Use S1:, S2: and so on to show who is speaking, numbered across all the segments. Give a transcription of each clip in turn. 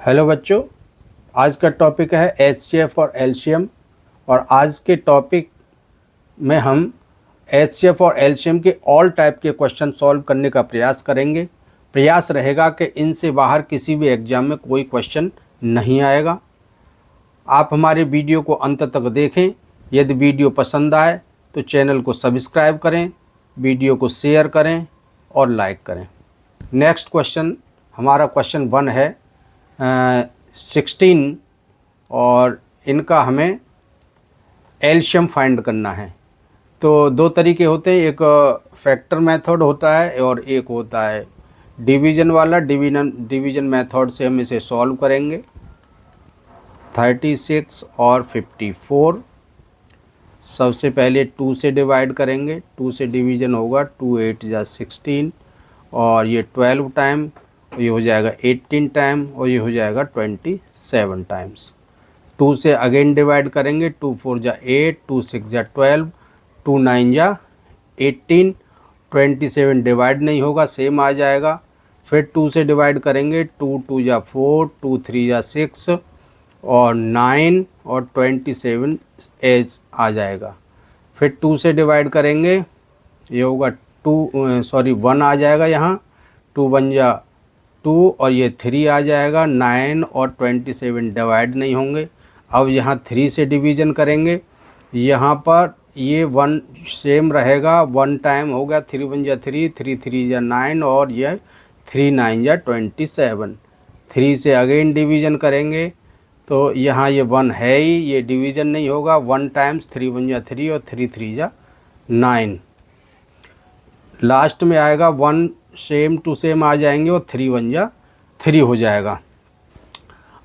S1: Hello बच्चों, आज का टॉपिक है एचसीएफ और एलसीएम। और आज के टॉपिक में हम एचसीएफ और एलसीएम के ऑल टाइप के क्वेश्चन सॉल्व करने का प्रयास करेंगे। प्रयास रहेगा कि इनसे बाहर किसी भी एग्जाम में कोई क्वेश्चन नहीं आएगा। आप हमारे वीडियो को अंत तक देखें। यदि वीडियो पसंद आए तो चैनल को सब्सक्राइब करें, वीडियो को शेयर करें और लाइक करें। नेक्स्ट क्वेश्चन, हमारा क्वेश्चन 1 है 16 और इनका हमें एलसीएम फाइंड करना है। तो दो तरीके होते हैं, एक फैक्टर मेथड होता है और एक होता है डिवीज़न वाला। डिवीज़न मेथड से हम इसे सॉल्व करेंगे। 36 और 54 सबसे पहले 2 से डिवाइड करेंगे। 2 से डिवीज़न होगा 2 8 जा 16 और ये 12 टाइम, ये हो जाएगा 18 टाइम और ये हो जाएगा 27 टाइम्स। 2 से अगेन डिवाइड करेंगे। 2 4 जा 8, 2 6 जा 12, 2 9 जा 18, 27 डिवाइड नहीं होगा, सेम आ जाएगा। फिर 2 से डिवाइड करेंगे। 2 2 जा 4, 2 3 जा 6 और 9 और 27 एज आ जाएगा। फिर 2 से डिवाइड करेंगे, ये होगा 1 आ जाएगा यहाँ। 2 1 जा 2 और ये 3 आ जाएगा। 9 और 27 डिवाइड नहीं होंगे। अब यहाँ 3 से डिवीज़न करेंगे। यहाँ पर ये 1 सेम रहेगा, 1 टाइम हो गया। 3 1 जा 3, 3 3 जा 9 और ये 3 9 जा 27। 3 से अगेन डिवीज़न करेंगे तो यहाँ ये 1 है ही, ये डिवीज़न नहीं होगा। 1 टाइम्स 3 1 जा 3 और 3 3 जा 9। लास्ट में आएगा 1 सेम टू सेम आ जाएंगे और 3 1 जा 3 हो जाएगा।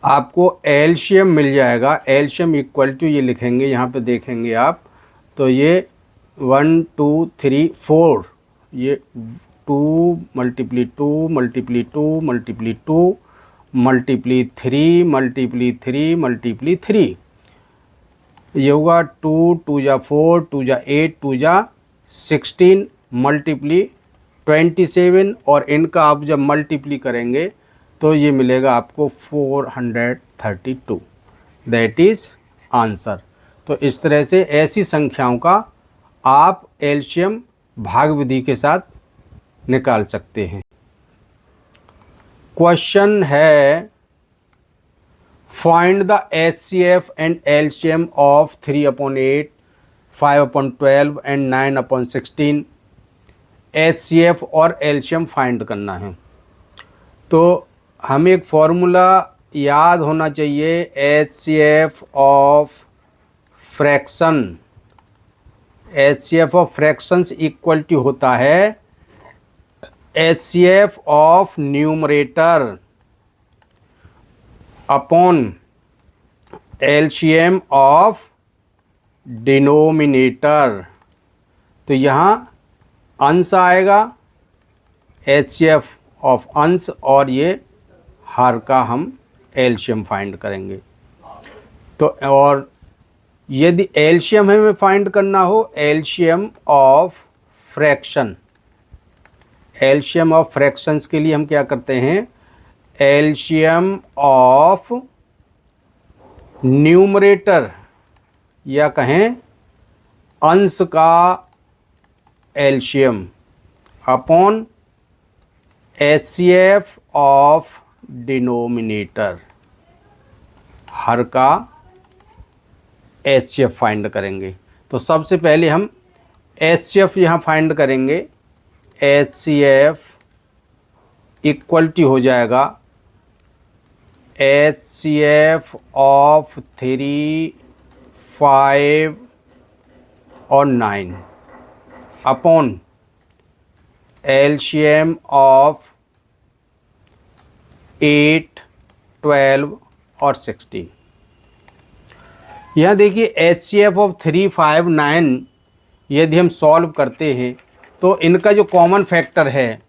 S1: आपको एलसीएम मिल जाएगा। एलसीएम इक्वल टू ये लिखेंगे, यहाँ पे देखेंगे आप तो ये 1 2 3 4, ये 2 multiply 2 multiply 2 multiply 2 multiply 3 multiply 3 multiply 3, ये होगा 2 2 जा 4, 2 जा 8, 2 जा 16 मल्टीप्ली 27 और इनका आप जब मल्टीप्ली करेंगे तो ये मिलेगा आपको 432। That is answer. तो इस तरह से ऐसी संख्याओं का आप एलसीएम भाग विधि के साथ निकाल सकते हैं। क्वेश्चन है find the HCF and LCM of 3/8, 5/12 and 9/16। HCF और एलसीएम फाइंड करना है तो हमें एक फॉर्मूला याद होना चाहिए। HCF of fraction, HCF of fractions equal to होता है HCF of numerator upon LCM of denominator. तो यहाँ अंश आएगा एचसीएफ ऑफ अंश और ये हर का हम एलसीएम फाइंड करेंगे। तो और यदि एलसीएम हमें फाइंड करना हो, LCM of fraction, LCM of fractions के लिए हम क्या करते हैं, एलसीएम ऑफ न्यूमरेटर या कहें अंश का LCM upon HCF of denominator, हर का एचसीएफ फाइंड करेंगे। तो सबसे पहले हम एचसीएफ यहाँ फाइंड करेंगे। एचसीएफ इक्वल टू हो जाएगा एचसीएफ ऑफ 3, 5 और 9 अपॉन एलसीएम ऑफ 8, 12 और 16। यहाँ देखिए एचसीएफ ऑफ 3, 5, 9 यदि हम सॉल्व करते हैं तो इनका जो कॉमन फैक्टर है,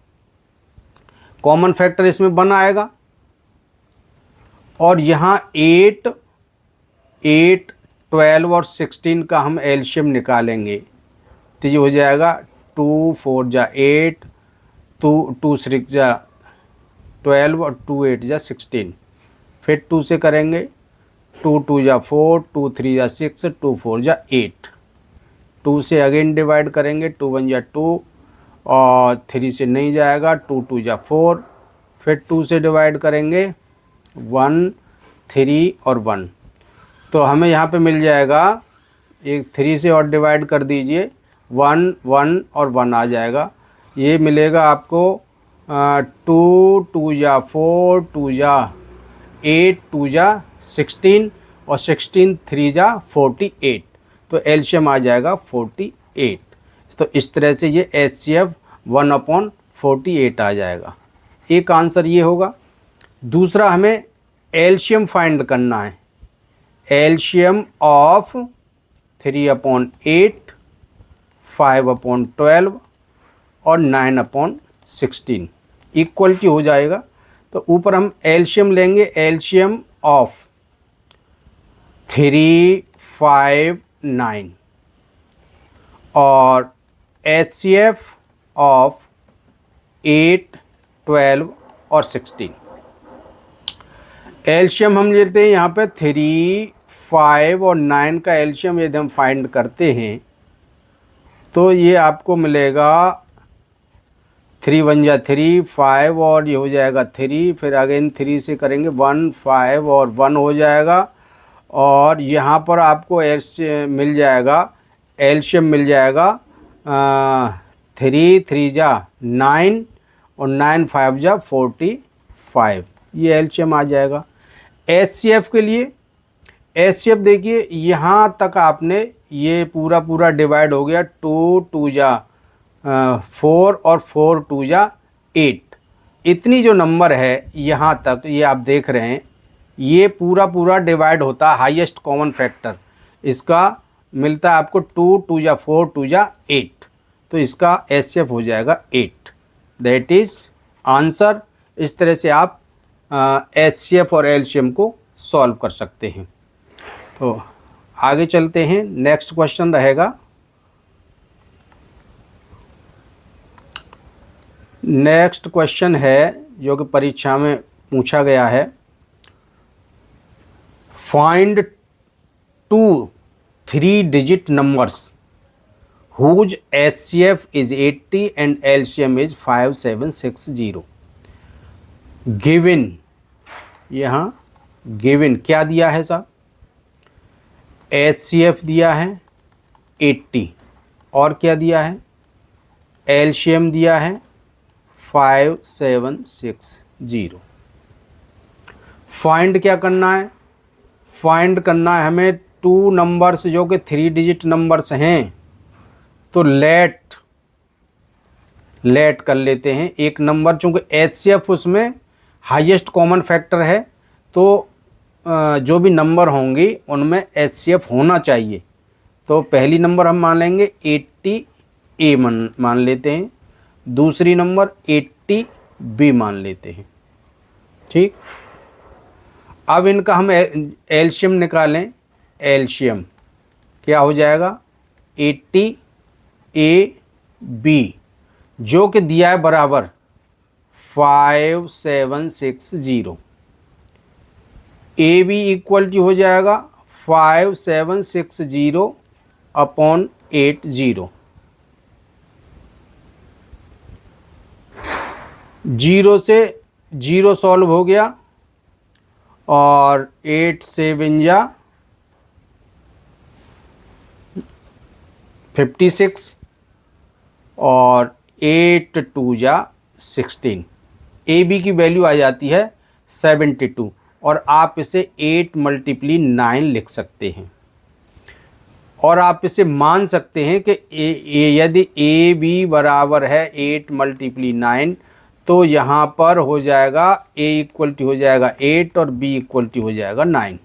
S1: कॉमन फैक्टर इसमें 1 आएगा और यहाँ 8, 12 और 16 का हम एलसीएम निकालेंगे तो ये हो जाएगा 2 4 जा 8, 2 6 जा 12 और 2 8 जा 16। फिर 2 से करेंगे, 2 2 जा 4, 2 3 जा 6, 2 4 जा 8। 2 से अगेन डिवाइड करेंगे, 2 1 जा 2 और 3 से नहीं जाएगा, 2 2 जा 4। फिर 2 से डिवाइड करेंगे, 1 3 और 1। तो हमें यहाँ पे मिल जाएगा, एक 3 से और डिवाइड कर दीजिए, 1 1 और 1 आ जाएगा। ये मिलेगा आपको 2 2 जा 4, 2 जा 8, 2 जा 16 और 16 3 जा 48। तो एलसीएम आ जाएगा 48। तो इस तरह से ये HCF 1/48 आ जाएगा। एक आंसर ये होगा। दूसरा हमें एलसीएम फाइंड करना है। एलसीएम ऑफ 3/8, 5/12 और 9/16 इक्वलिटी हो जाएगा। तो ऊपर हम एलसीएम लेंगे, एलसीएम ऑफ 3 5 9 और HCF ऑफ 8 12 और 16। एलसीएम हम लेते हैं यहाँ पे 3 5 और 9 का एलसीएम यदि हम फाइंड करते हैं तो ये आपको मिलेगा 3 1 जा 3, 5 और ये हो जाएगा 3, फिर अगेन 3 से करेंगे 1 5 और 1 हो जाएगा। और यहाँ पर आपको मिल जाएगा, एलसीएम मिल जाएगा 3 3 जा 9 और 9 5 जा 45। ये एलसीएम आ जाएगा। HCF के लिए, HCF देखिए यहाँ तक आपने ये पूरा डिवाइड हो गया, 2 2 जा 4 और 4 2 जा 8। इतनी जो नंबर है यहाँ तक ये आप देख रहे हैं, ये पूरा डिवाइड होता है हाईएस्ट कॉमन फैक्टर। इसका मिलता है आपको 2 2 जा 4, 2 जा 8। तो इसका HCF हो जाएगा 8। That is answer. इस तरह से आप HCF और LCM को सॉल्व कर सकते हैं। तो आगे चलते हैं, नेक्स्ट क्वेश्चन रहेगा। नेक्स्ट क्वेश्चन है जो कि परीक्षा में पूछा गया है। Find 2 3-digit numbers whose HCF is 80 and LCM is 5760। Given, यहाँ गिवन क्या दिया है साहब? HCF दिया है 80 और क्या दिया है? LCM दिया है 5760। फाइंड क्या करना है? फाइंड करना है हमें 2 नंबर्स जो कि 3-digit नंबर्स हैं। तो लेट कर लेते हैं। एक नंबर चूँकि HCF उसमें हाईएस्ट कॉमन फैक्टर है, तो जो भी नंबर होंगी उनमें HCF होना चाहिए। तो पहली नंबर हम मान लेंगे 80A मान लेते हैं, दूसरी नंबर 80B मान लेते हैं। ठीक, अब इनका हम एलसीएम निकालें। एलसीएम क्या हो जाएगा? 80AB जो कि दिया है बराबर 5760। AB इक्वल हो जाएगा 5760/80। 0 से 0 सॉल्व हो गया और 8 7 जा 56 और 8 2 जा 16। AB की वैल्यू आ जाती है 72 और आप इसे 8 × 9 लिख सकते हैं। और आप इसे मान सकते हैं कि यदि AB बराबर है 8 × 9 तो यहाँ पर हो जाएगा A इक्वल हो जाएगा 8 और B इक्वल हो जाएगा 9।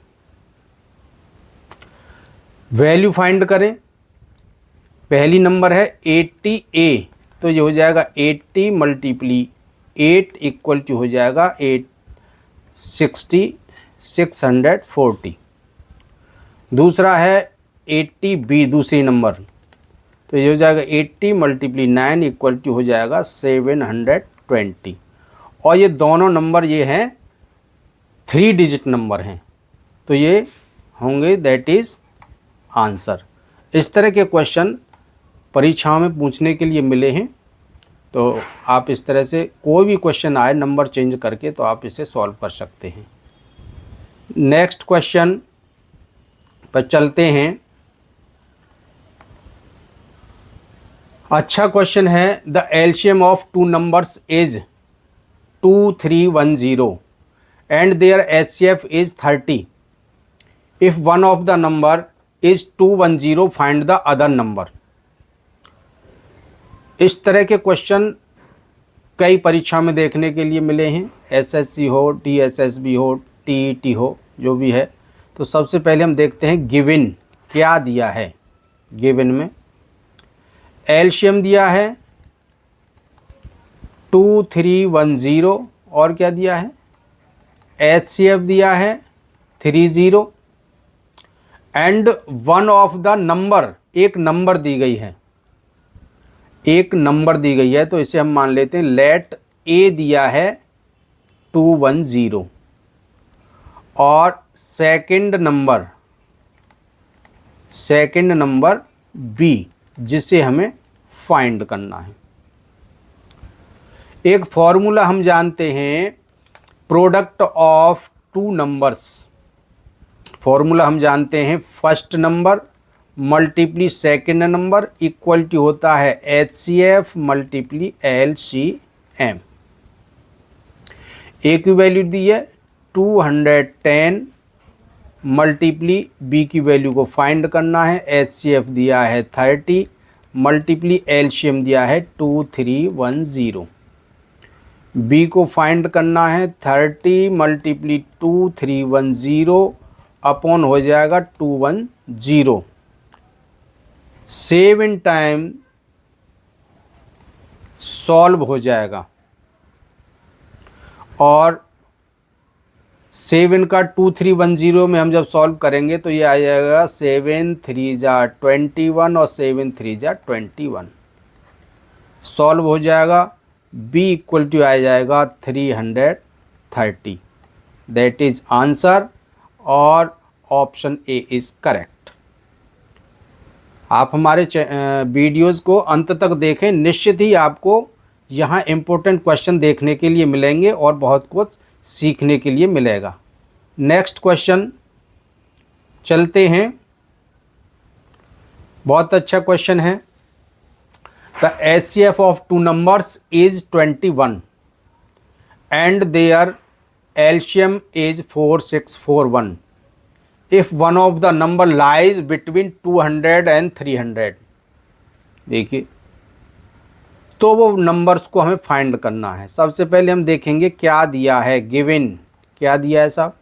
S1: वैल्यू फाइंड करें। पहली नंबर है 80A, तो ये हो जाएगा 80 × 8 इक्वल हो जाएगा 640। दूसरा है 80B, दूसरी नंबर, तो ये हो जाएगा 80 × 9 इक्वल हो जाएगा 720। और ये दोनों नंबर ये हैं 3 डिजिट नंबर हैं, तो ये होंगे, दैट इज़ आंसर। इस तरह के क्वेश्चन परीक्षाओं में पूछने के लिए मिले हैं, तो आप इस तरह से कोई भी क्वेश्चन आए नंबर चेंज करके तो आप इसे सॉल्व कर सकते हैं। नेक्स्ट क्वेश्चन पर चलते हैं। अच्छा क्वेश्चन है, the LCM of two numbers is 2310 and their HCF is 30। If one of the number is 210 find the other number. इस तरह के क्वेश्चन कई परीक्षा में देखने के लिए मिले हैं, एसएससी हो, टीएसएसबी हो, टीईटी हो, जो भी है। तो सबसे पहले हम देखते हैं गिवन क्या दिया है। गिवन में एलसीएम दिया है 2310 और क्या दिया है, एचसीएफ दिया है 30 and one of the number, एक नंबर दी गई है, एक नंबर दी गई है, तो इसे हम मान लेते हैं लेट ए दिया है 210 और सेकंड नंबर बी, जिसे हमें फाइंड करना है। एक फॉर्मूला हम जानते हैं, product of two numbers. Formula हम जानते हैं, first number multiply second number equal to होता है एचसीएफ मल्टीप्ली एलसीएम। ए की वैल्यू दी है 210 मल्टीप्ली बी की वैल्यू को फाइंड करना है, एचसीएफ दिया है 30 मल्टीप्ली एलसीएम दिया है 2310। बी को फाइंड करना है 30 मल्टीप्ली 2310 अपॉन हो जाएगा 210। 7 टाइम सॉल्व हो जाएगा और 7 का 2310 में हम जब सॉल्व करेंगे तो ये आ जाएगा 7 3 जा 21 और 7 3 जा 21, सॉल्व हो जाएगा। b इक्वल टू आ जाएगा 330, दैट इज आंसर और ऑप्शन ए इज करेक्ट। आप हमारे वीडियोज़ को अंत तक देखें, निश्चित ही आपको यहाँ इम्पोर्टेंट क्वेश्चन देखने के लिए मिलेंगे और बहुत कुछ सीखने के लिए मिलेगा। नेक्स्ट क्वेश्चन चलते हैं, बहुत अच्छा क्वेश्चन है। The HCF of two numbers is 21 and their LCM is 4641 if one of the number lies between 200 and 300। देखिए, तो वो नंबर्स को हमें फाइंड करना है। सबसे पहले हम देखेंगे क्या दिया है, गिवन क्या दिया है साहब।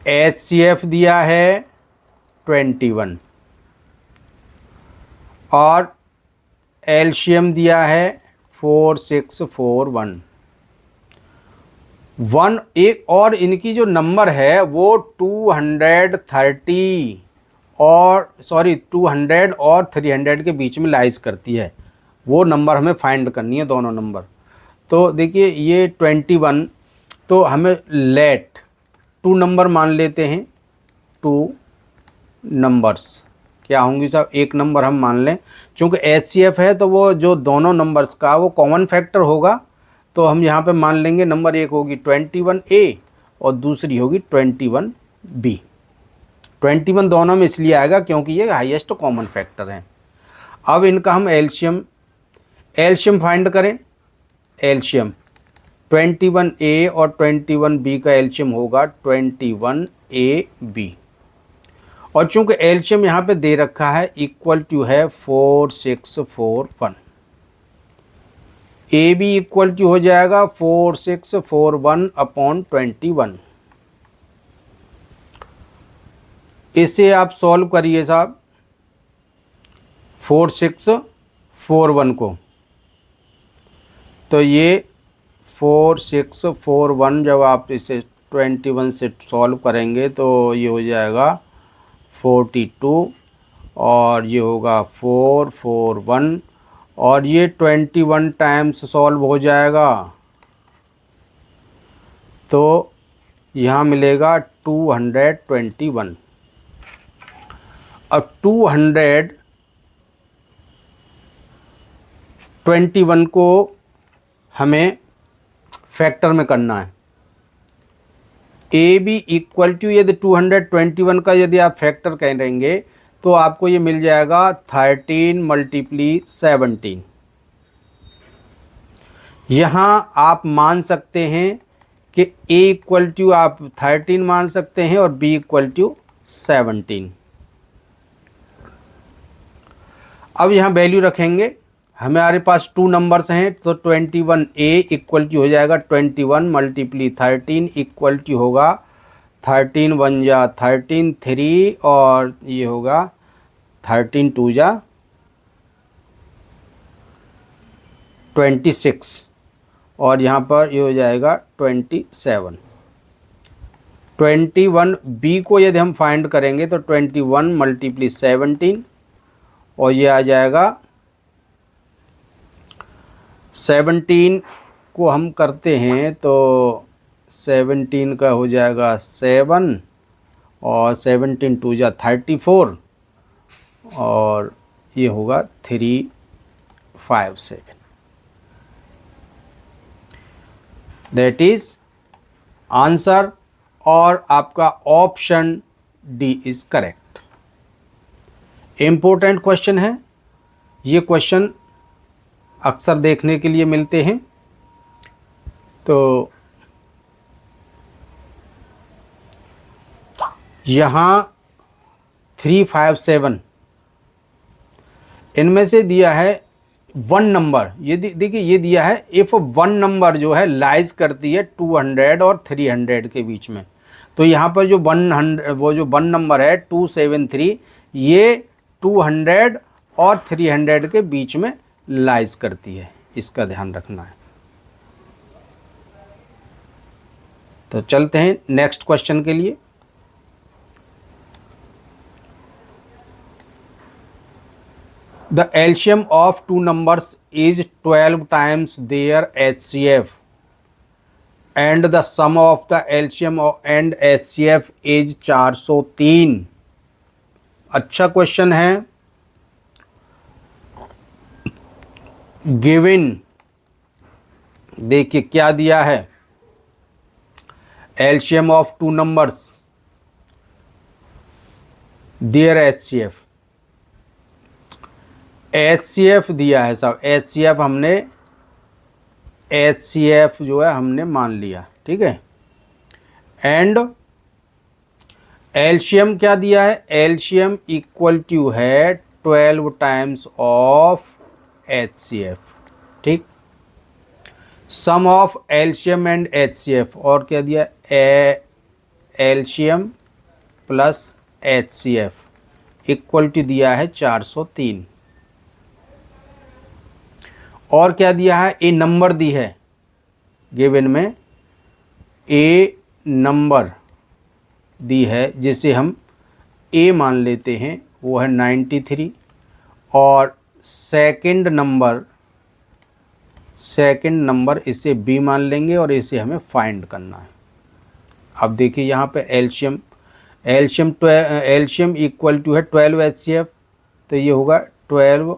S1: एचसीएफ दिया है 21 और एलसीएम दिया है 4641। एक और इनकी जो नंबर है वो 230 और 200 और 300 के बीच में लाइज करती है। वो नंबर हमें फाइंड करनी है, दोनों नंबर। तो देखिए ये 21, तो हमें लेट टू नंबर मान लेते हैं। टू नंबर्स क्या होंगी साहब, एक नंबर हम मान लें, चूँकि एचसीएफ है तो वो जो दोनों नंबर्स का वो कॉमन फैक्टर होगा, तो हम यहाँ पे मान लेंगे नंबर एक होगी 21A और दूसरी होगी 21B। 21 दोनों में इसलिए आएगा क्योंकि ये हाईएस्ट कॉमन फैक्टर हैं। अब इनका हम एलसीएम फाइंड करें। एलसीएम 21A और 21B का एलसीएम होगा 21AB और चूंकि एलसीएम यहाँ पे दे रखा है इक्वल टू है 4641। ए बी इक्वल टू हो जाएगा 4641 अपॉन 21। इसे आप सॉल्व करिए साहब 4641 को, तो ये 4641 जब आप इसे 21 से सॉल्व करेंगे तो ये हो जाएगा 42 और ये होगा 441 और ये 21 टाइम्स सॉल्व हो जाएगा तो यहाँ मिलेगा 221। अब 221 को हमें फैक्टर में करना है। ए बी इक्वल टू, यदि 221 का यदि आप फैक्टर करेंगे तो आपको ये मिल जाएगा 13 मल्टीप्ली 17। यहाँ आप मान सकते हैं कि a इक्वल टू आप 13 मान सकते हैं और b इक्वल टू 17। अब यहाँ वैल्यू रखेंगे, हमारे पास 2 नंबर्स हैं तो 21a इक्वल टू हो जाएगा 21 मल्टीप्ली 13 इक्वल टू होगा 13 1 जा 13 3 और ये होगा 13 2 जा 26 और यहाँ पर ये हो जाएगा 27। 21b को यदि हम फाइंड करेंगे तो 21 मल्टीप्ली 17 और ये आ जाएगा 17 को हम करते हैं तो 17 का हो जाएगा 7 और 17 2 जा 34 और ये होगा 357। दैट इज आंसर और आपका option D is correct. Important question है, ये क्वेश्चन अक्सर देखने के लिए मिलते हैं। तो यहाँ 357 इनमें से दिया है 1 नंबर, ये देखिए ये दिया है इफ़ 1 नंबर जो है लाइज करती है 200 और 300 के बीच में। तो यहाँ पर जो 100 वो जो 1 नंबर है 273 ये 200 और 300 के बीच में लाइज करती है, इसका ध्यान रखना है। तो चलते हैं नेक्स्ट क्वेश्चन के लिए। The LCM of 2 numbers is 12 times their HCF and the sum of the LCM and HCF is 403। अच्छा क्वेश्चन है। गिवन देखिए क्या दिया है, LCM of 2 numbers their HCF, HCF दिया है साहब, HCF हमने HCF जो है हमने मान लिया, ठीक है। एंड LCM क्या दिया है, LCM इक्वल टू है 12 टाइम्स ऑफ HCF, ठीक। Sum of LCM and HCF और क्या दिया, LCM plus HCF equal to दिया है 403। और क्या दिया है, ए नंबर दी है गिवन में, ए नंबर दी है जिसे हम ए मान लेते हैं, वो है 93 और सेकंड नंबर इसे बी मान लेंगे और इसे हमें फाइंड करना है। अब देखिए यहाँ पे एलसीएम इक्वल टू है 12 HCF, तो ये होगा 12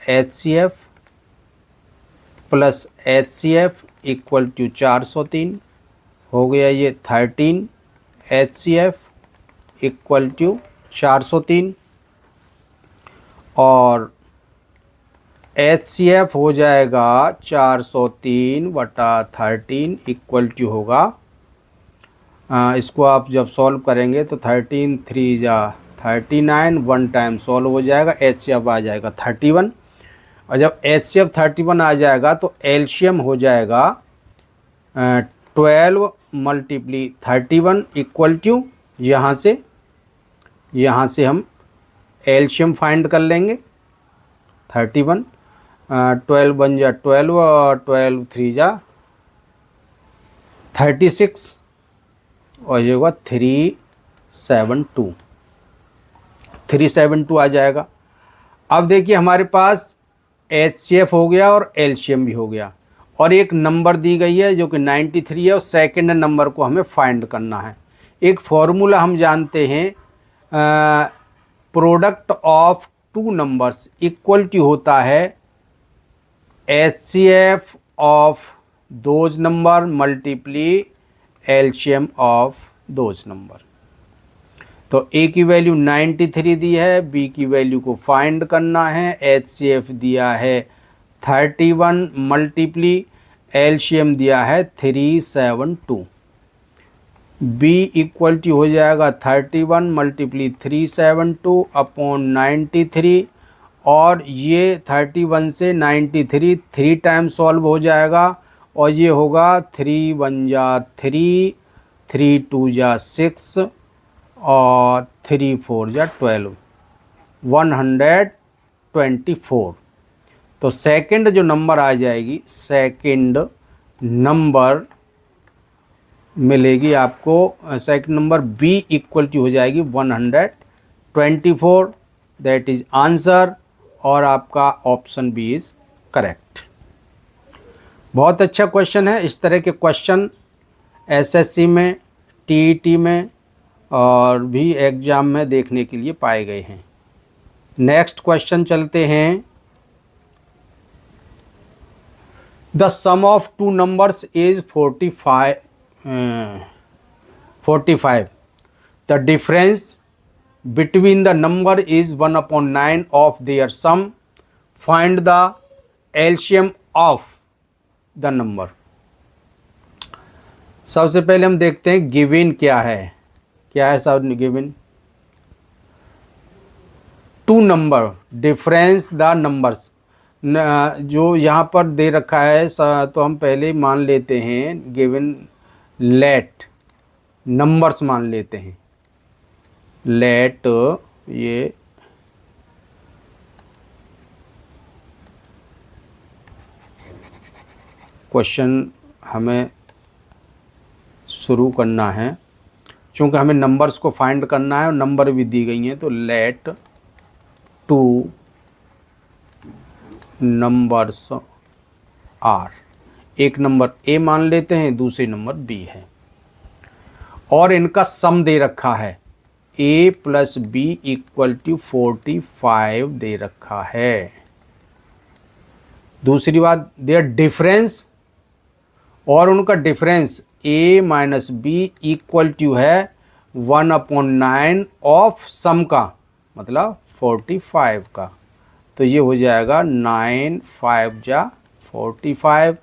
S1: HCF plus HCF equal to 403 हो गया, ये 13 HCF इक्वल टू 403 और HCF हो जाएगा 403 बटा 13 इक्वल टू होगा, इसको आप जब सॉल्व करेंगे तो 13 3 जा 39, 1 टाइम सॉल्व हो जाएगा, HCF आ जाएगा 31 और जब HCF 31 आ जाएगा तो LCM हो जाएगा 12 मल्टीप्ली 31 इक्वल टू, यहाँ से हम LCM फाइंड कर लेंगे 31, 12 1 जा 12 और 12 3 जा 36 और ये होगा 372 आ जाएगा। अब देखिए हमारे पास HCF हो गया और LCM भी हो गया और एक नंबर दी गई है जो कि 93 है, और सेकंड नंबर को हमें फाइंड करना है। एक फॉर्मूला हम जानते हैं, product of two numbers equal to होता है HCF of those number multiply LCM of those number. तो A की वैल्यू 93 दी है, B की वैल्यू को फाइंड करना है, HCF दिया है 31 मल्टीप्ली एलसीएम दिया है 372। B इक्वल टू हो जाएगा 31 मल्टीप्ली 372 अपॉन 93, और ये 31 से 93 3 टाइम सॉल्व हो जाएगा, और ये होगा 3 1 जा 3, 3 2 जा 6 और 3 4 जा 12, 124। तो सेकंड जो नंबर आ जाएगी, सेकंड नंबर मिलेगी आपको, second number B equal to हो जाएगी 124। दैट इज आंसर, और आपका ऑप्शन बी इज करेक्ट। बहुत अच्छा क्वेश्चन है। इस तरह के क्वेश्चन एसएससी में, टीईटी में और भी एग्जाम में देखने के लिए पाए गए हैं। नेक्स्ट क्वेश्चन चलते हैं। The sum of two numbers is 45। The difference between the number is 1/9 of their sum. Find the LCM of the number. सबसे पहले हम देखते हैं गिवन क्या है। क्या है सब given? Two number difference the numbers, जो यहाँ पर दे रखा है तो हम पहले मान लेते हैं गिवन लेट नंबर्स मान लेते हैं। लेट ये क्वेश्चन हमें शुरू करना है, चूँकि हमें नंबर्स को फाइंड करना है और नंबर भी दी गई हैं। तो लेट टू नंबर्स आर, एक नंबर ए मान लेते हैं, दूसरे नंबर बी है, और इनका सम दे रखा है A plus B equal to 45 दे रखा है। दूसरी बात, देयर डिफरेंस, और उनका डिफरेंस A minus B equal to है 1/9 ऑफ सम का, मतलब 45 का। तो ये हो जाएगा 9 5 जा 45।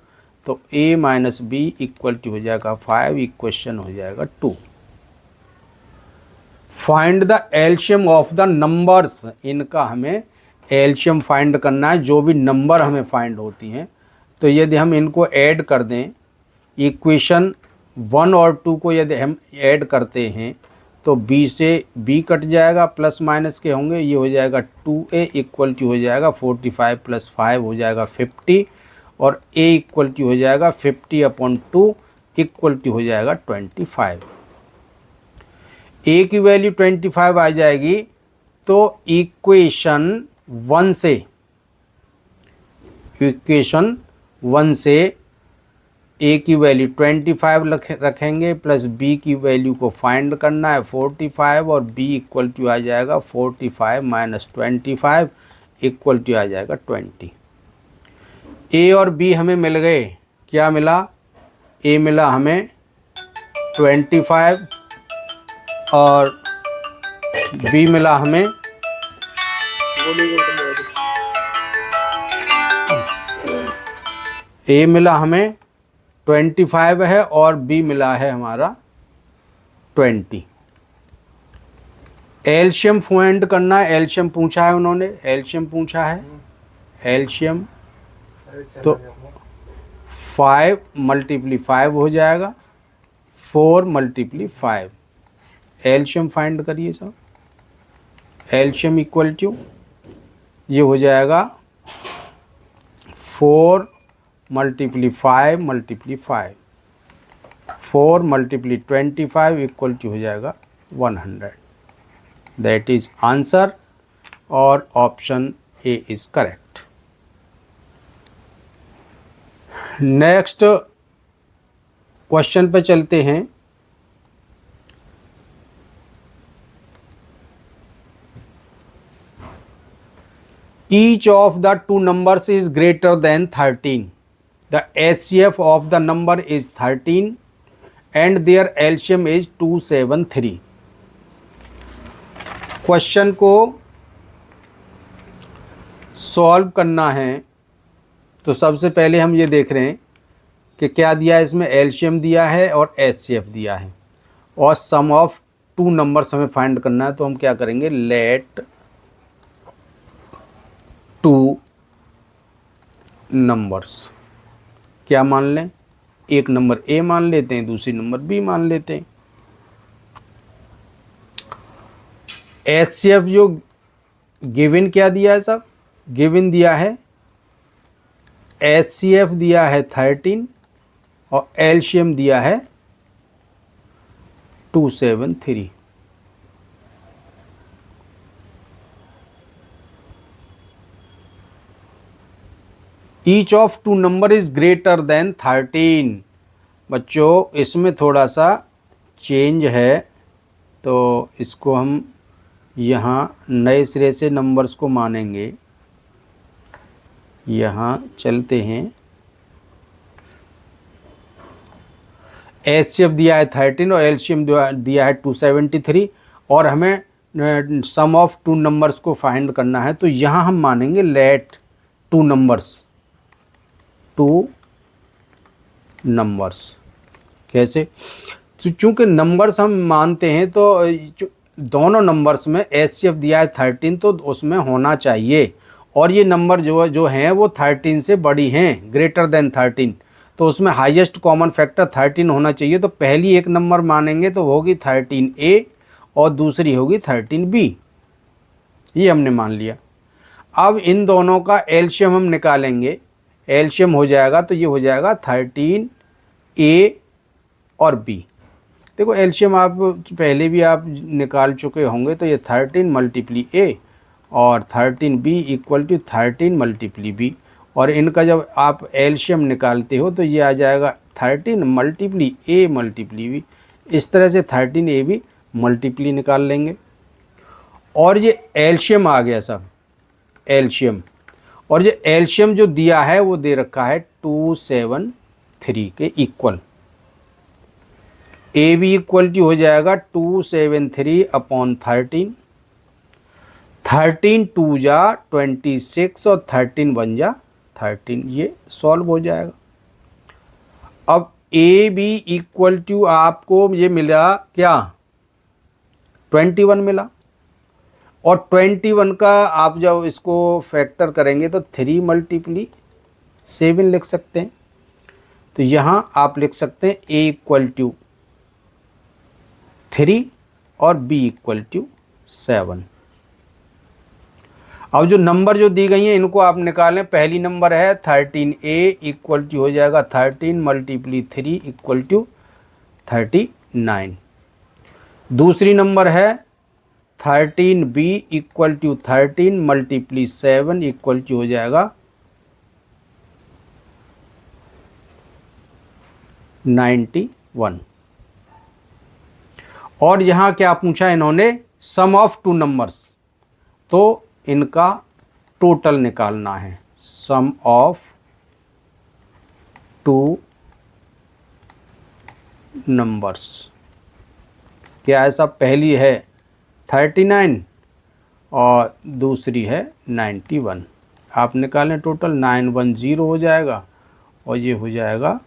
S1: तो A minus B equal to हो जाएगा 5, इक्वेशन हो जाएगा 2। Find the LCM of the numbers, इनका हमें एलसीएम फाइंड करना है, जो भी नंबर हमें फाइंड होती हैं। तो यदि हम इनको ऐड कर दें, इक्वेशन 1 और 2 को यदि हम ऐड करते हैं तो B से B कट जाएगा, प्लस माइनस के होंगे, ये हो जाएगा 2A इक्वल टू हो जाएगा 45 प्लस 5 हो जाएगा 50, और A इक्वल टू हो जाएगा 50/2 इक्वल टू हो जाएगा 25। A की वैल्यू 25 आ जाएगी, तो इक्वेशन 1 से A की वैल्यू 25 रखेंगे, प्लस B की वैल्यू को फाइंड करना है 45, और B इक्वल टू आ जाएगा 45 माइनस 25 इक्वल टू आ जाएगा 20। A और B हमें मिल गए। क्या मिला? A मिला हमें 25 और B मिला हमें A मिला हमें 25 है, और B मिला है हमारा 20। एलसीएम फाइंड करना है। एलसीएम पूछा है उन्होंने, एलसीएम पूछा है। एलसीएम तो 5 मल्टीप्ली 5 हो जाएगा, 4 मल्टीप्ली 5। एलसीएम फाइंड करिए सब। एलसीएम इक्वल टू ये हो जाएगा 4 multiply 5 multiply 5, 4 multiply 25 equal to हो जाएगा 100। दैट इज आंसर, और option A is correct. Next question पे चलते हैं। Each of the two numbers is greater than 13। The HCF of the number is 13 and their LCM is 273। Question को solve करना है तो सबसे पहले हम ये देख रहे हैं कि क्या दिया है इसमें। एलसीएम दिया है और HCF दिया है और सम ऑफ टू नंबर्स हमें फाइंड करना है। तो हम क्या करेंगे, लेट टू नंबर्स क्या मान लें, एक नंबर ए मान लेते हैं, दूसरी नंबर बी मान लेते हैं। HCF जो गिवन क्या दिया है साहब, गिवन दिया है HCF दिया है 13 और एलसीएम दिया है 273। Each of two number is greater than 13। बच्चों इसमें थोड़ा सा चेंज है, तो इसको हम यहाँ नए सिरे से नंबर्स को मानेंगे। यहाँ चलते हैं, HCF दिया है 13 और एलसीएम दिया है 273 और हमें सम ऑफ टू नंबर्स को फाइंड करना है। तो यहाँ हम मानेंगे let two numbers, two numbers. कैसे, तो चूँकि नंबर्स हम मानते हैं तो दोनों नंबर्स में HCF दिया है 13 तो उसमें होना चाहिए और ये नंबर जो हैं वो 13 से बड़ी हैं, ग्रेटर देन 13, तो उसमें हाईएस्ट कॉमन फैक्टर 13 होना चाहिए। तो पहली एक नंबर मानेंगे तो होगी 13A और दूसरी होगी 13B। ये हमने मान लिया। अब इन दोनों का एलसीएम हम निकालेंगे। एलसीएम हो जाएगा तो ये हो जाएगा 13A और B। देखो एलसीएम आप पहले भी आप निकाल चुके होंगे, तो ये 13 मल्टीप्ली A और 13B equal to 13 multiply B। और इनका जब आप एलसीएम निकालते हो तो ये आ जाएगा 13 मल्टीप्ली A मल्टीप्ली B। इस तरह से 13A भी मल्टीप्ली निकाल लेंगे और ये एलसीएम आ गया सब, एलसीएम। और ये एलसीएम जो दिया है वो दे रखा है 273 के इक्वल। ए भी इक्वल टू हो जाएगा 273 अपॉन 13। 13 2 जा 26 और 13 1 जा 13, ये सॉल्व हो जाएगा। अब ए बी इक्वल टू आपको ये मिला क्या, 21 मिला। और 21 का आप जब इसको फैक्टर करेंगे तो 3 मल्टीप्ली 7 लिख सकते हैं। तो यहाँ आप लिख सकते हैं ए इक्वल टू 3 और बी इक्वल टू 7। अब जो नंबर जो दी गई हैं इनको आप निकालें। पहली नंबर है 13A इक्वल टू हो जाएगा 13 मल्टीप्ली 3 इक्वल टू 39। दूसरी नंबर है 13B equal to 13 multiply 7 equal to हो जाएगा 91। और यहाँ क्या पूछा इन्होंने, सम ऑफ टू नंबर्स, तो इनका टोटल निकालना है। सम ऑफ टू नंबर्स क्या है सब, पहली है 39 और दूसरी है 91। आप निकालें टोटल, 910 हो जाएगा और ये हो जाएगा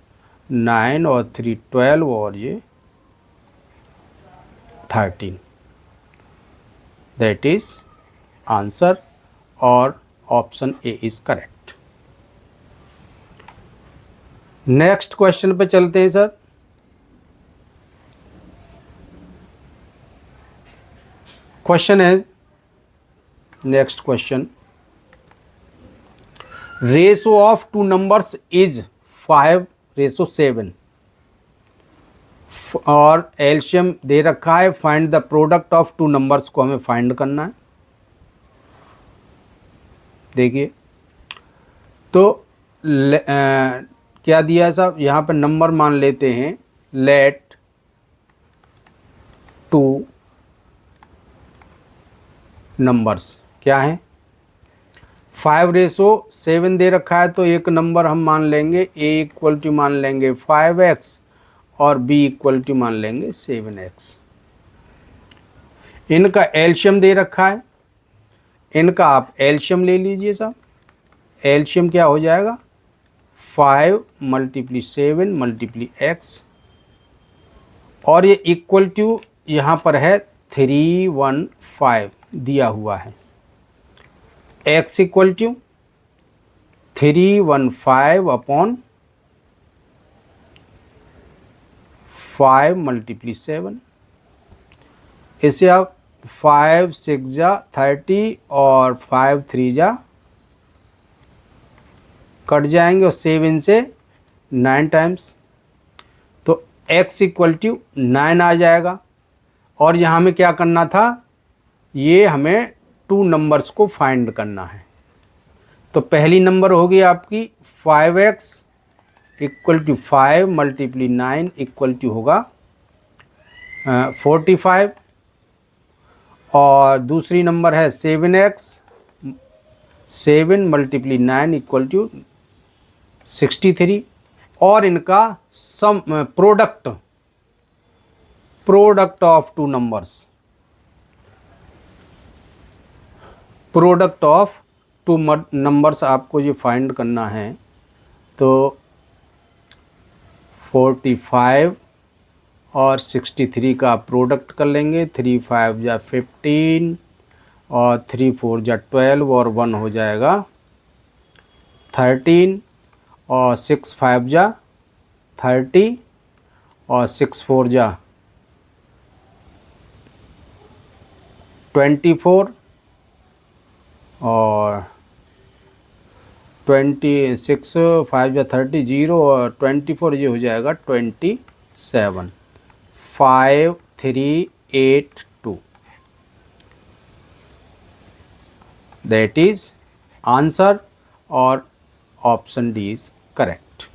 S1: 9 और 3 12 और ये 13। दैट इज आंसर और option A is correct. Next question पे चलते हैं सर। क्वेश्चन है, next question, ratio of two numbers is 5:7 और एलसीएम दे रखा है, find the product of two numbers को हमें फाइंड करना है। देखिए तो क्या दिया है साहब, यहाँ पर नंबर मान लेते हैं, लेट 2 नंबर्स क्या है, 5:7 दे रखा है, तो एक नंबर हम मान लेंगे a इक्वल टू मान लेंगे 5x और b इक्वल टू मान लेंगे 7x। इनका एलशियम दे रखा है, इनका आप एलशियम ले लीजिए साहब। एलशियम क्या हो जाएगा, 5 × 7 × x, और ये इक्वल टू यहाँ पर है 315 दिया हुआ है। x equal to 315 upon 5 × 7। इसे आप 5 6 जा 30 और 5 3 जा कट जाएंगे, और 7 से 9 टाइम्स, तो x इक्वल टू 9 आ जाएगा। और यहाँ हमें क्या करना था, ये हमें 2 नंबर्स को फाइंड करना है। तो पहली नंबर होगी आपकी 5x equal to 5 × 9 equal to होगा 45, और दूसरी नंबर है 7x 7 × 9 इक्वल टू 63, और इनका sum product of 2 numbers, product of 2 numbers आपको ये फाइंड करना है। तो 45 और 63 का प्रोडक्ट कर लेंगे, 3 5 जा 15 और 3 4 जा 12 और 1 हो जाएगा 13, और 6 5 जा 30 और 6 4 जा 24 और 26 5 जा 30 0 और 24, ये हो जाएगा 27। 5 3 8 2, दैट इज आंसर, और option D is correct.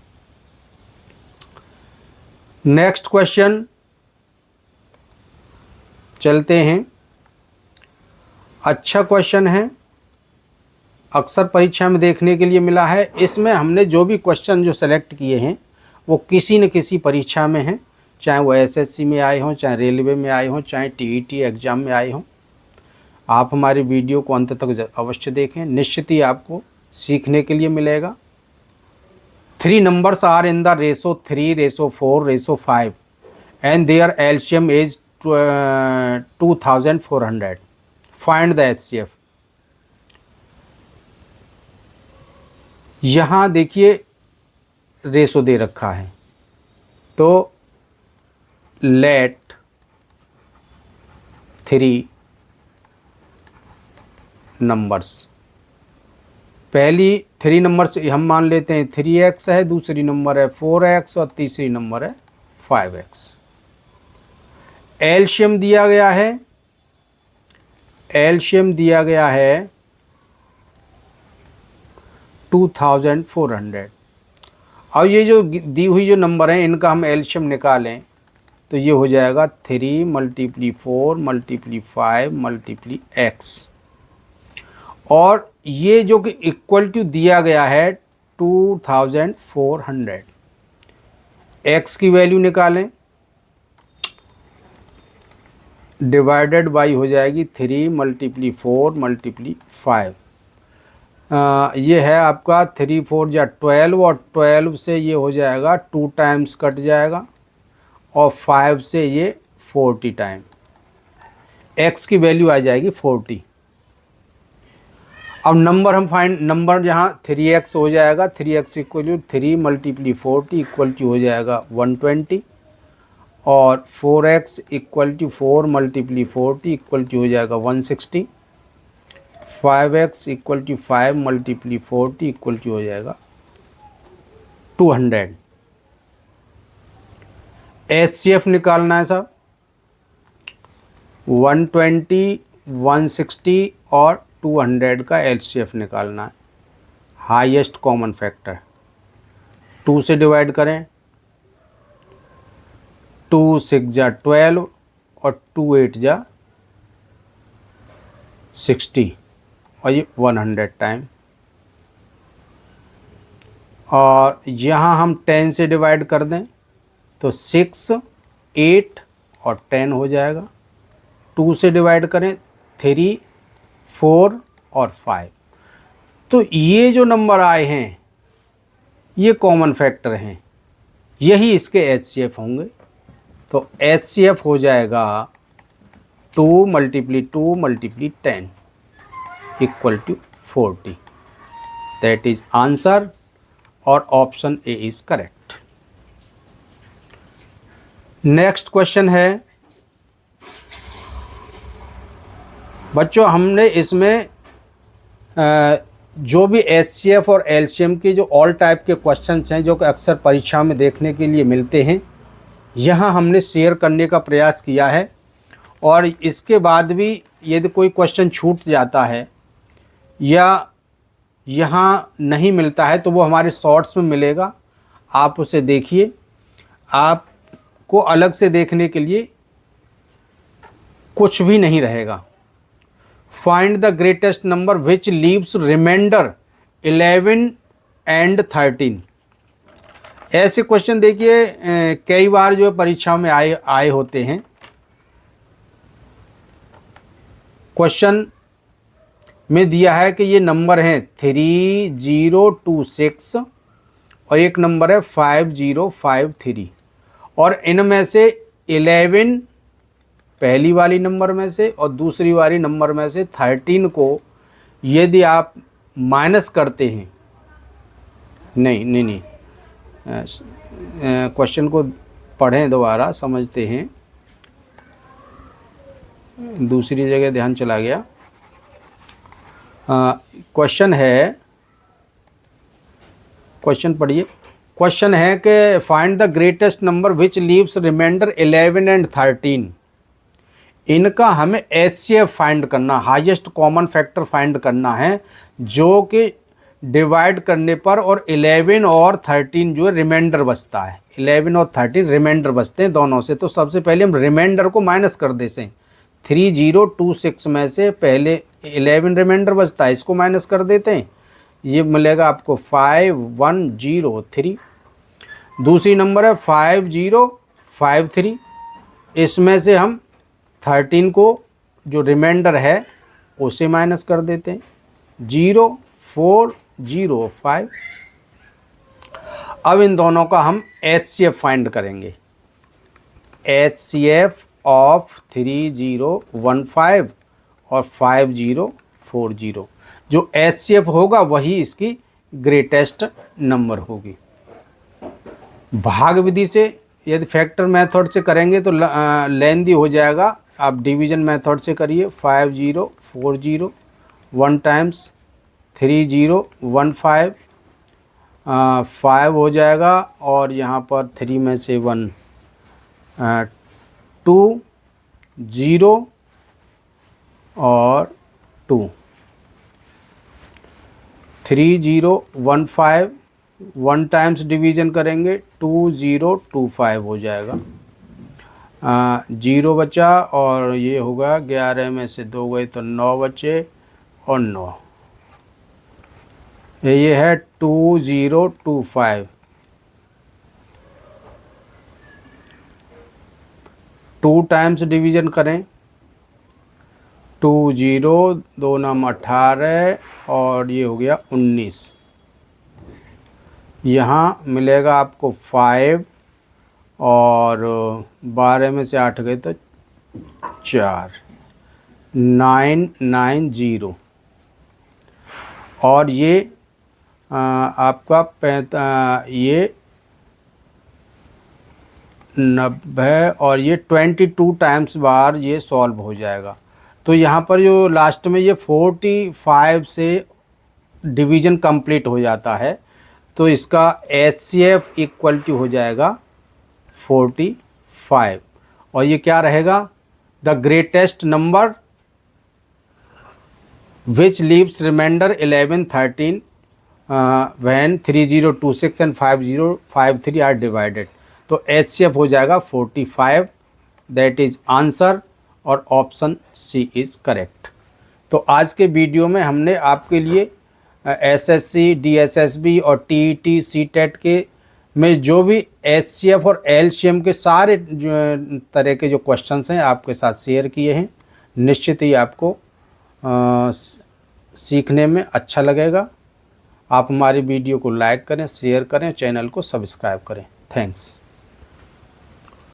S1: Next question चलते हैं। अच्छा क्वेश्चन है, अक्सर परीक्षा में देखने के लिए मिला है। इसमें हमने जो भी क्वेश्चन जो सेलेक्ट किए हैं वो किसी न किसी परीक्षा में हैं, चाहे वो एसएससी में आए हों, चाहे रेलवे में आए हों, चाहे टीईटी एग्ज़ाम में आए हों। आप हमारी वीडियो को अंत तक अवश्य देखें, निश्चित ही आपको सीखने के लिए मिलेगा। 3 numbers are in the ratio 3, ratio 4, ratio 5 and their LCM is 2400. Find the HCF। यहाँ देखिए रेशो दे रखा है, तो लेट 3 नंबर्स, पहली 3 नंबर्स हम मान लेते हैं 3x है, दूसरी नंबर है 4x और तीसरी नंबर है 5x। एलशियम दिया गया है, एलशियम दिया गया है 2400। और ये जो दी हुई जो नंबर हैं इनका हम एलशियम निकालें तो ये हो जाएगा 3 × 4 × 5 × x, और ये जो कि इक्वल टू दिया गया है 2400। x की वैल्यू निकालें, डिवाइडेड बाई हो जाएगी 3 × 4 × 5। ये है आपका 3 4 जा 12, और 12 से ये हो जाएगा 2 टाइम्स कट जाएगा, और 5 से ये 40 टाइम, x की वैल्यू आ जाएगी 40। अब नंबर हम फाइंड, नंबर यहाँ 3x हो जाएगा, 3x equal to 3 × 40 equal to हो जाएगा 120, और 4x equal to 4 × 40 equal to हो जाएगा 160, 5x equal to 5 × 40 equal to हो जाएगा 200। HCF निकालना है साहब, 120, 160 और 200 का HCF निकालना है, हाईएस्ट कॉमन फैक्टर। 2 से डिवाइड करें, 2 6 जा 12 और 2 8 जा 60 और ये 100 टाइम। और यहाँ हम 10 से डिवाइड कर दें तो 6 8 और 10 हो जाएगा। 2 से डिवाइड करें 3 4 और 5। तो ये जो नंबर आए हैं ये कॉमन फैक्टर हैं, यही इसके HCF होंगे। तो HCF हो जाएगा 2 × 2 × 10 equal to 40। That is answer और option A is correct. Next question है बच्चों, हमने इसमें जो भी HCF और LCM के जो ऑल टाइप के क्वेश्चंस हैं जो कि अक्सर परीक्षा में देखने के लिए मिलते हैं, यहाँ हमने शेयर करने का प्रयास किया है। और इसके बाद भी यदि कोई क्वेश्चन छूट जाता है या यहाँ नहीं मिलता है तो वो हमारे शॉर्ट्स में मिलेगा, आप उसे देखिए। आपको अलग से देखने के लिए कुछ भी नहीं रहेगा। Find the greatest number which leaves remainder 11 and 13। ऐसे क्वेश्चन देखिए कई बार जो परीक्षा में आए होते हैं। क्वेश्चन में दिया है कि ये नंबर हैं 3026 और एक नंबर है 5053 और इनमें से 11 पहली वाली नंबर में से और दूसरी वाली नंबर में से 13 को यदि आप माइनस करते हैं, नहीं क्वेश्चन को पढ़ें दोबारा, समझते हैं, दूसरी जगह ध्यान चला गया। क्वेश्चन है, क्वेश्चन पढ़िए। क्वेश्चन है कि find the greatest number which leaves remainder 11 and 13। इनका हमें HCF फाइंड करना, हाईएस्ट कॉमन फैक्टर फाइंड करना है, जो कि डिवाइड करने पर और 11 और 13 जो है रिमाइंडर बचता है। 11 और 13 रिमाइंडर बचते हैं दोनों से। तो सबसे पहले हम रिमाइंडर को माइनस कर देते हैं। 3026 में से पहले 11 रिमाइंडर बचता है, इसको माइनस कर देते हैं, ये मिलेगा आपको 5103। दूसरी नंबर है 5053, इसमें से हम 13 को जो रिमाइंडर है उसे माइनस कर देते हैं, 0405। अब इन दोनों का हम HCF फाइंड करेंगे। HCF ऑफ 3015 और 5040, जो HCF होगा वही इसकी ग्रेटेस्ट नंबर होगी। भाग विधि से यदि फैक्टर मेथड से करेंगे तो लेंदी हो जाएगा। आप डिवीजन मेथड से करिए। 5040 1 टाइम्स 3015 5 हो जाएगा और यहाँ पर 3 में से 1 2 0 और 2 3015 1 टाइम्स डिवीज़न करेंगे 2025 हो जाएगा। 0 बचा और ये होगा 11 में से 2 गए तो 9 बचे और 9, ये है 2025। 2 टाइम्स डिवीज़न करें 2 0 2 नाम 18 और ये हो गया 19। यहाँ मिलेगा आपको 5 और 12 में से 8 गए तो 4, 990 और ये आपका ये 90 और ये 22 टाइम्स बार ये सॉल्व हो जाएगा। तो यहाँ पर जो लास्ट में ये 45 से डिवीज़न कंप्लीट हो जाता है, तो इसका HCF इक्वल टू हो जाएगा 45 और ये क्या रहेगा, the greatest number which leaves remainder 11 13 when 3026 and 5053 are divided. तो HCF हो जाएगा 45, दैट इज आंसर, और ऑप्शन सी इज़ करेक्ट। तो आज के वीडियो में हमने आपके लिए SSC, DSSB और TET, CTET के में जो भी HCF और LCM के सारे तरह के जो क्वेश्चंस हैं आपके साथ शेयर किए हैं। निश्चित ही आपको सीखने में अच्छा लगेगा। आप हमारी वीडियो को लाइक करें, शेयर करें, चैनल को सब्सक्राइब करें। थैंक्स।